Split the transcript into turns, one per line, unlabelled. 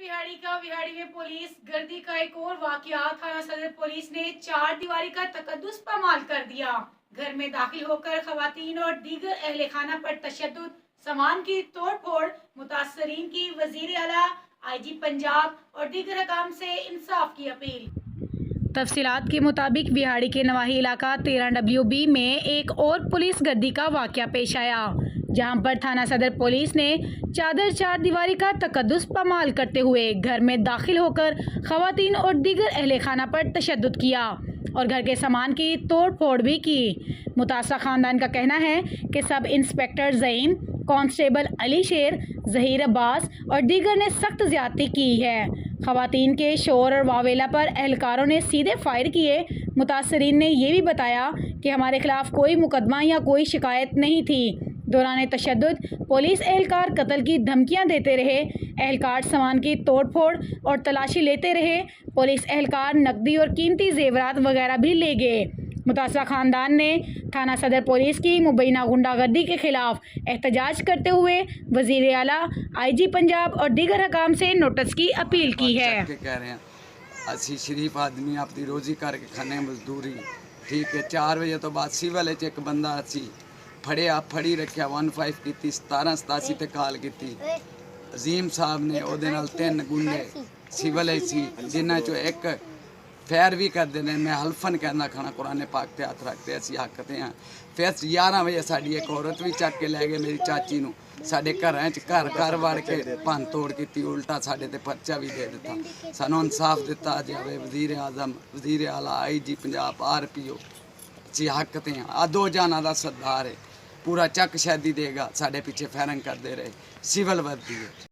विहाड़ी में पुलिस गर्दी का एक और वाकया। थाना सदर पुलिस ने 4 दीवारी का तकद्दुस पामाल कर दिया। घर में दाखिल होकर खवातीन और दीगर अहले खाना पर तशद्दुद, सामान की तोड़ फोड़, मुतासरीन की वजीर आला, IG पंजाब और दीगर हकाम से इंसाफ की अपील। तफसीलात के मुताबिक विहाड़ी के नवाही इलाका 13WB में एक और पुलिस गर्दी का वाकया पेश आया, जहां पर थाना सदर पुलिस ने चार दीवारी का तकद्दुस पामाल करते हुए घर में दाखिल होकर खवातीन और दीगर अहले खाना पर तशद्दुद किया और घर के सामान की तोड़ फोड़ भी की। मुतासरा खानदान का कहना है कि sub inspector Zaeem, constable Ali शेर, ज़हीर अब्बास और दीगर ने सख्त ज्यादती की है। खवातीन के शोर और वावेला पर एहलकारों ने सीधे फायर किए। मुतासरीन ने यह भी बताया कि हमारे खिलाफ कोई मुकदमा या कोई शिकायत नहीं थी। दौरान तशद्दुद पुलिस एहलकार कत्ल की धमकियां देते रहे। एहलकार सामान की तोड़ फोड़ और तलाशी लेते रहे। पुलिस एहलकार नकदी और कीमती जेवरात वगैरह भी ले गए। मुतासरा खानदान ने थाना सदर पुलिस की मुबैना गुंडागर्दी के खिलाफ एहतजाज करते हुए वजीर आला, IG पंजाब और दीगर हकाम से नोटिस की अपील की है।
कह रहे हैं असी शरीफ आदमी अपनी रोजी करके खाने मजदूरी, ठीक है। 4 बजे तो बाद सिविल एक बंदा असी फड़ी रखिया 15 की 1787 ते कॉल की। अजीम साहब ने ਉਹਦੇ ਨਾਲ 3 गुंडे सिविल सी, जिन्हों चो एक फैर भी करते हैं। मैं हल्फन कहना खाना कुरान पाक ते हथ रखते असी हकते हैं। फिर 11 बजे साड़ी एक औरत भी चक के लै गए मेरी चाची नूं। साडे घर वड़ के भन तोड़ की, उल्टा साडे ते पर्चा भी दे दिता। सानू इंसाफ दिता जाए। वजीर आजम, वजीर आला, IG पंजाब, RPO असी हकते हैं। आ 2 जाना का सरदार है, पूरा चक शैदी देगा। साडे पीछे फैरिंग करते रहे, सिविल वर्दी है।